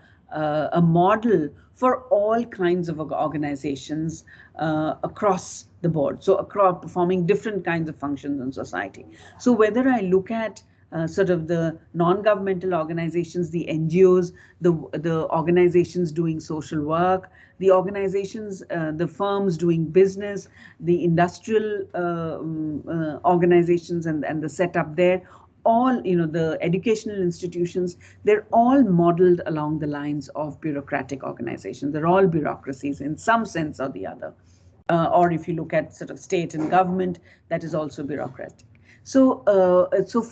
model for all kinds of organizations across the board. So across performing different kinds of functions in society. So whether I look at sort of the non-governmental organizations, the NGOs, the organizations doing social work, the organizations, the firms doing business, the industrial organizations and the setup there, all, the educational institutions, they're all modeled along the lines of bureaucratic organizations. They're all bureaucracies in some sense or the other. Or if you look at sort of state and government, that is also bureaucratic. So,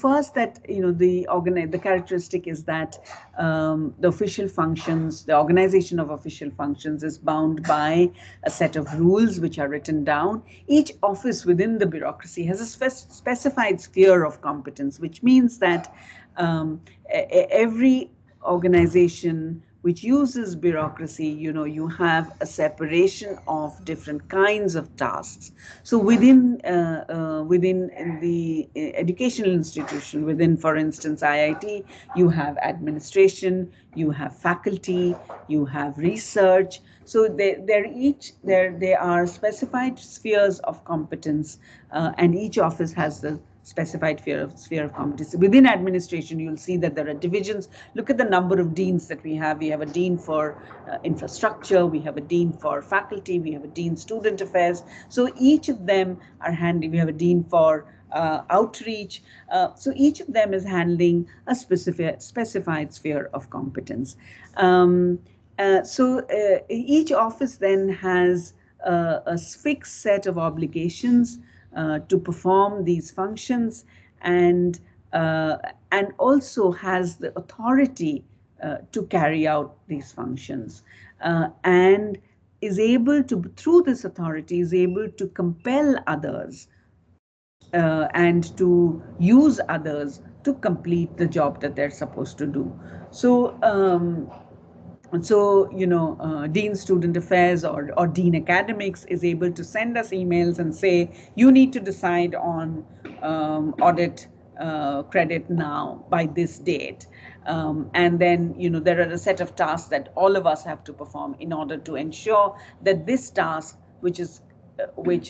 first, that the characteristic is that the official functions, the organization of official functions, is bound by a set of rules which are written down. Each office within the bureaucracy has a specified sphere of competence, which means that every organization which uses bureaucracy, you have a separation of different kinds of tasks. So within the educational institution, within, for instance, IIT, you have administration, you have faculty, you have research. So they are specified spheres of competence, and each office has the specified sphere of competence. Within administration, you'll see that there are divisions. Look at the number of deans that we have. We have a dean for infrastructure, we have a dean for faculty, we have a dean student affairs. So each of them are handling, we have a dean for outreach. So each of them is handling a specified sphere of competence. Each office then has a fixed set of obligations to perform these functions, and also has the authority to carry out these functions, and is able to, through this authority, is able to compel others and to use others to complete the job that they're supposed to do. So Dean Student Affairs or Dean Academics is able to send us emails and say, you need to decide on audit credit now by this date. And then, there are a set of tasks that all of us have to perform in order to ensure that this task, which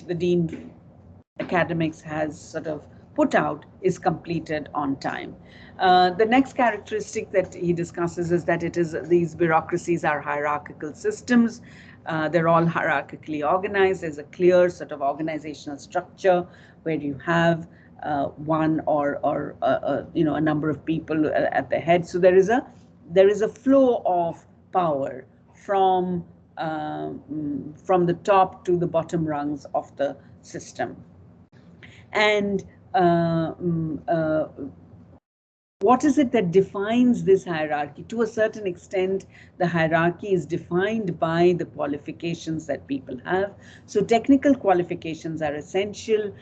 the Dean Academics has sort of put out, is completed on time. The next characteristic that he discusses is that these bureaucracies are hierarchical systems. They're all hierarchically organized. There's a clear sort of organizational structure where you have one or a number of people at the head. So there is a flow of power from the top to the bottom rungs of the system. And what is it that defines this hierarchy? To a certain extent, the hierarchy is defined by the qualifications that people have. So technical qualifications are essential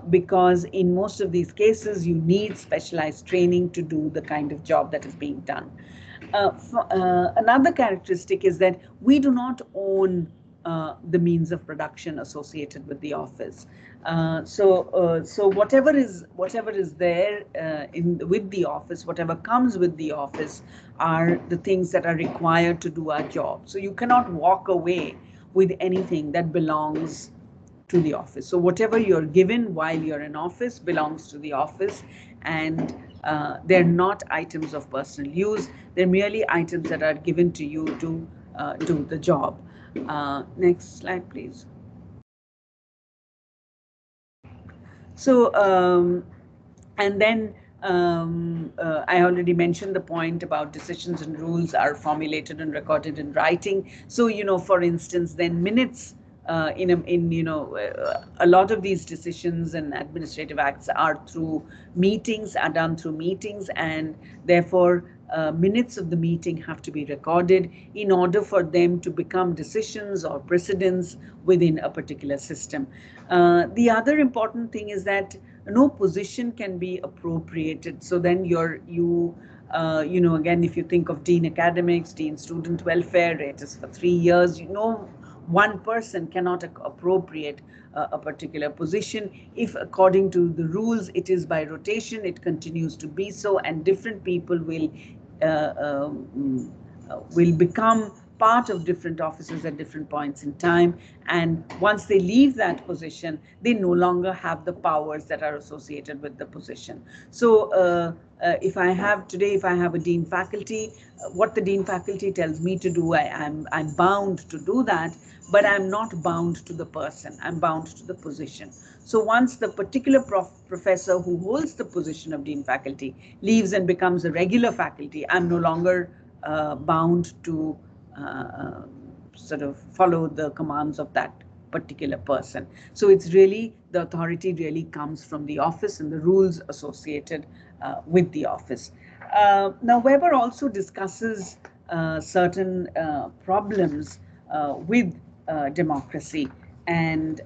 because in most of these cases, you need specialized training to do the kind of job that is being done. Another characteristic is that we do not own the means of production associated with the office. So whatever is there with the office, whatever comes with the office, are the things that are required to do our job. So you cannot walk away with anything that belongs to the office. So whatever you're given while you're in office belongs to the office, and they're not items of personal use. They're merely items that are given to you to do the job. Next slide, please. So, and then I already mentioned the point about decisions and rules are formulated and recorded in writing. So, for instance, then minutes a lot of these decisions and administrative acts are done through meetings, and therefore minutes of the meeting have to be recorded in order for them to become decisions or precedents within a particular system. The other important thing is that no position can be appropriated. So then again, if you think of Dean Academics, Dean Student Welfare, it is for 3 years. One person cannot appropriate a particular position. If according to the rules it is by rotation, it continues to be so, and different people will become part of different offices at different points in time, and once they leave that position, they no longer have the powers that are associated with the position. So if I have a dean faculty, what the dean faculty tells me to do, I'm bound to do that, but I'm not bound to the person, I'm bound to the position. So once the particular professor who holds the position of dean faculty leaves and becomes a regular faculty, I'm no longer bound to sort of follow the commands of that particular person. So it's really, the authority really comes from the office and the rules associated with the office. Now, Weber also discusses certain problems with democracy, and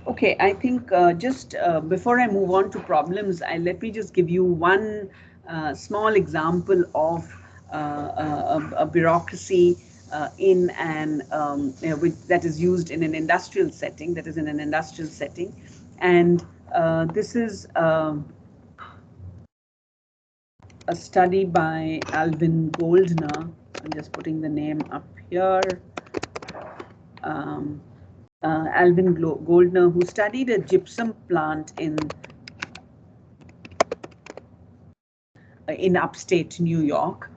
okay, I think just before I move on to problems, let me just give you one small example of a bureaucracy in an that is used in an industrial setting, and this is a study by Alvin Goldner. I'm just putting the name up here. Alvin Goldner, who studied a gypsum plant in upstate New York.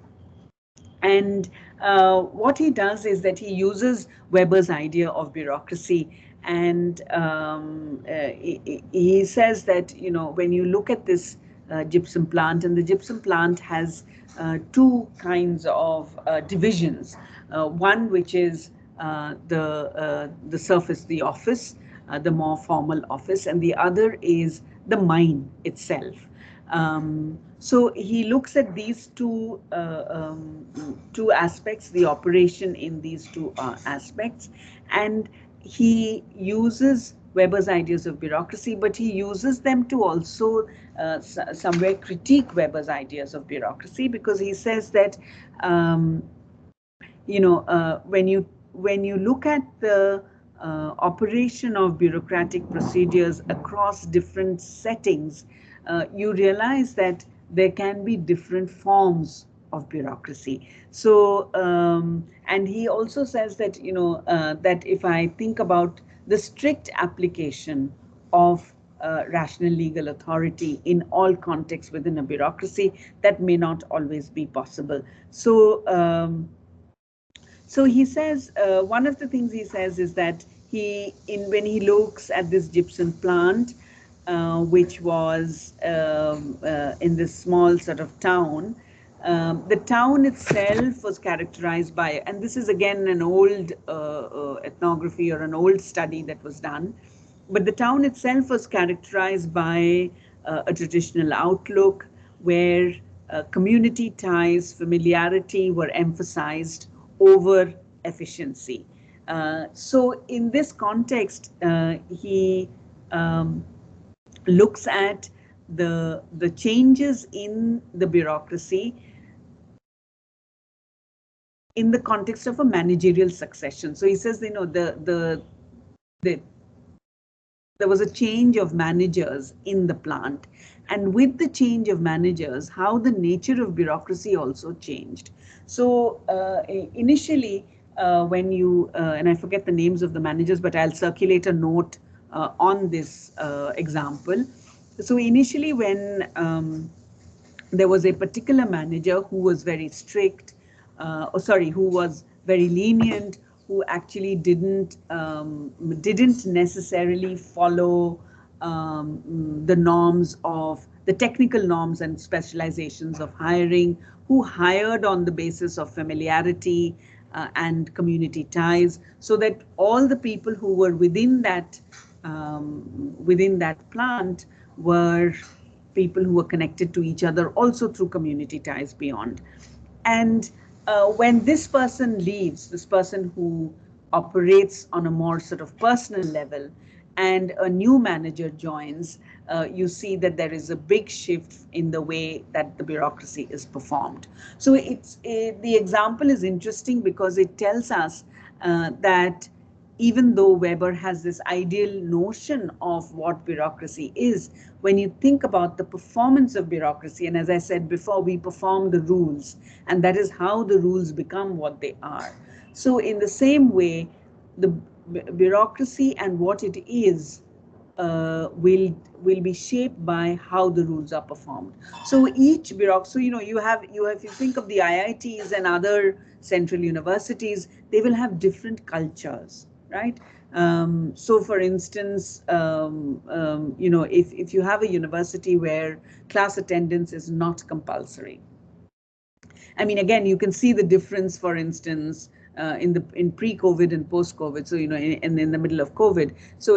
And what he does is that he uses Weber's idea of bureaucracy, and he says that, when you look at this gypsum plant, and the gypsum plant has two kinds of divisions. One which is the surface, the office, the more formal office, and the other is the mine itself. So he looks at these two aspects, the operation in these two aspects, and he uses Weber's ideas of bureaucracy, but he uses them to also somewhere critique Weber's ideas of bureaucracy, because he says that when you look at the operation of bureaucratic procedures across different settings, you realize that there can be different forms of bureaucracy. So, and he also says that, that if I think about the strict application of rational legal authority in all contexts within a bureaucracy, that may not always be possible. So, so he says, one of the things he says is that when he looks at this gypsum plant, which was in this small sort of town, the town itself was characterized by, and this is again an old ethnography or an old study that was done, but the town itself was characterized by a traditional outlook where community ties, familiarity were emphasized over efficiency. So in this context, he looks at the changes in the bureaucracy in the context of a managerial succession. So he says, you know, there was a change of managers in the plant, and with the change of managers, how the nature of bureaucracy also changed. So initially, when you and I forget the names of the managers, but I'll circulate a note on this example. So initially, when there was a particular manager who was very strict, who was very lenient, who actually didn't necessarily follow the norms of the technical norms and specializations of hiring, who hired on the basis of familiarity and community ties, so that all the people who were within that plant were people who were connected to each other also through community ties beyond. And when this person leaves, this person who operates on a more sort of personal level, and a new manager joins, you see that there is a big shift in the way that the bureaucracy is performed. So the example is interesting because it tells us that even though Weber has this ideal notion of what bureaucracy is, when you think about the performance of bureaucracy, and as I said before, we perform the rules, and that is how the rules become what they are. So in the same way, the bureaucracy and what it is will be shaped by how the rules are performed. So each bureaucracy, so you have if you think of the IITs and other central universities, they will have different cultures, right? So for instance, if you have a university where class attendance is not compulsory, I mean, again, you can see the difference, for instance, in pre-COVID and post-COVID. So, in the middle of COVID. So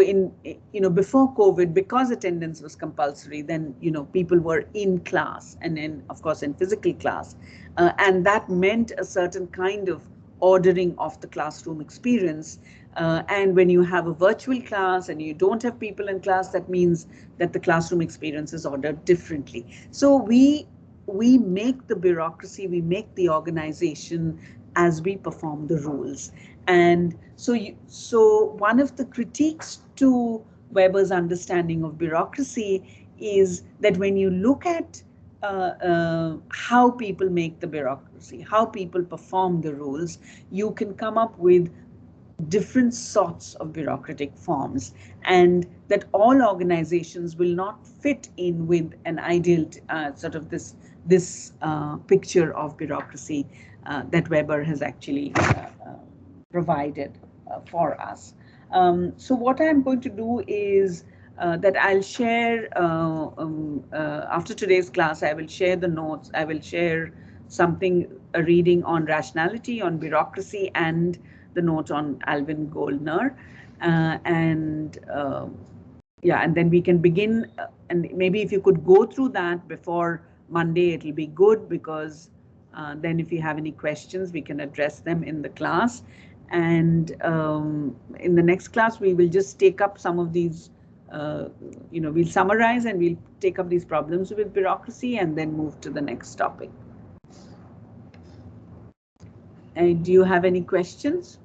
before COVID, because attendance was compulsory, then, people were in class and then, of course, in physical class. And that meant a certain kind of ordering of the classroom experience. And when you have a virtual class and you don't have people in class, that means that the classroom experience is ordered differently. So we make the bureaucracy, we make the organization as we perform the rules. And so one of the critiques to Weber's understanding of bureaucracy is that when you look at how people make the bureaucracy, how people perform the rules, you can come up with different sorts of bureaucratic forms, and that all organizations will not fit in with an ideal sort of this picture of bureaucracy that Weber has actually provided for us. So what I'm going to do is that I'll share, after today's class, I will share the notes. I will share a reading on rationality, on bureaucracy, and the note on Alvin Goldner. And then we can begin. And maybe if you could go through that before Monday, it'll be good, because then if you have any questions, we can address them in the class. And in the next class, we will just take up some of these, we'll summarize and we'll take up these problems with bureaucracy and then move to the next topic. And do you have any questions?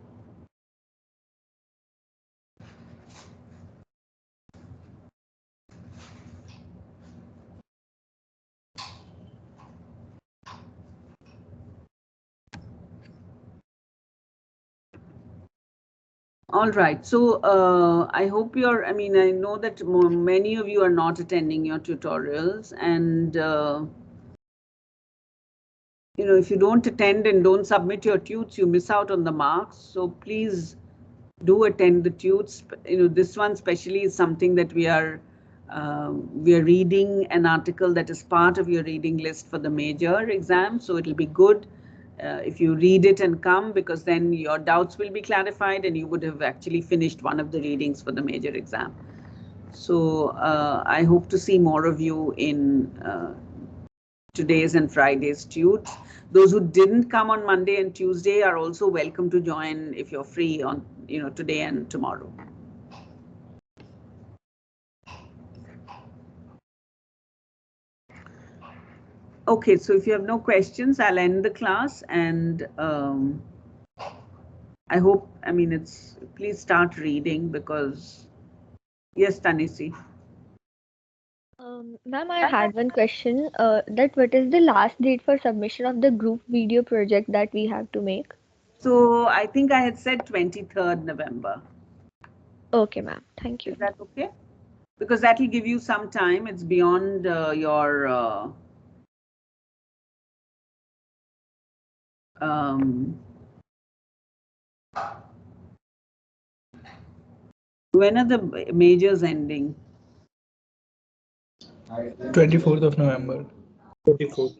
All right, so I hope I know that many of you are not attending your tutorials, and if you don't attend and don't submit your tutes, you miss out on the marks. So please do attend the tutes. This one especially is something that we are reading an article that is part of your reading list for the major exam. So it'll be good if you read it and come, because then your doubts will be clarified and you would have actually finished one of the readings for the major exam. So I hope to see more of you in today's and Friday's tudes. Those who didn't come on Monday and Tuesday are also welcome to join if you're free on today and tomorrow. Okay, so if you have no questions, I'll end the class, and I hope, please start reading, because yes, Tanisi. Ma'am, I had one question. That what is the last date for submission of the group video project that we have to make? So I think I had said 23rd November. Okay, ma'am. Thank you. Is that okay? Because that will give you some time. It's beyond your when are the majors ending? 24th of November. 24th.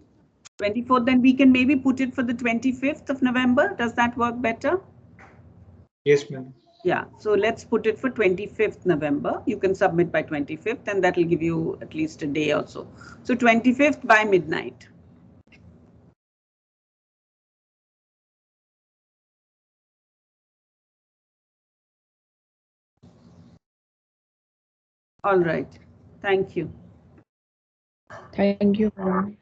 24th, then we can maybe put it for the 25th of November. Does that work better? Yes, ma'am. Yeah, so let's put it for 25th November. You can submit by 25th, and that will give you at least a day or so. So 25th by midnight. All right. Thank you. Thank you, ma'am.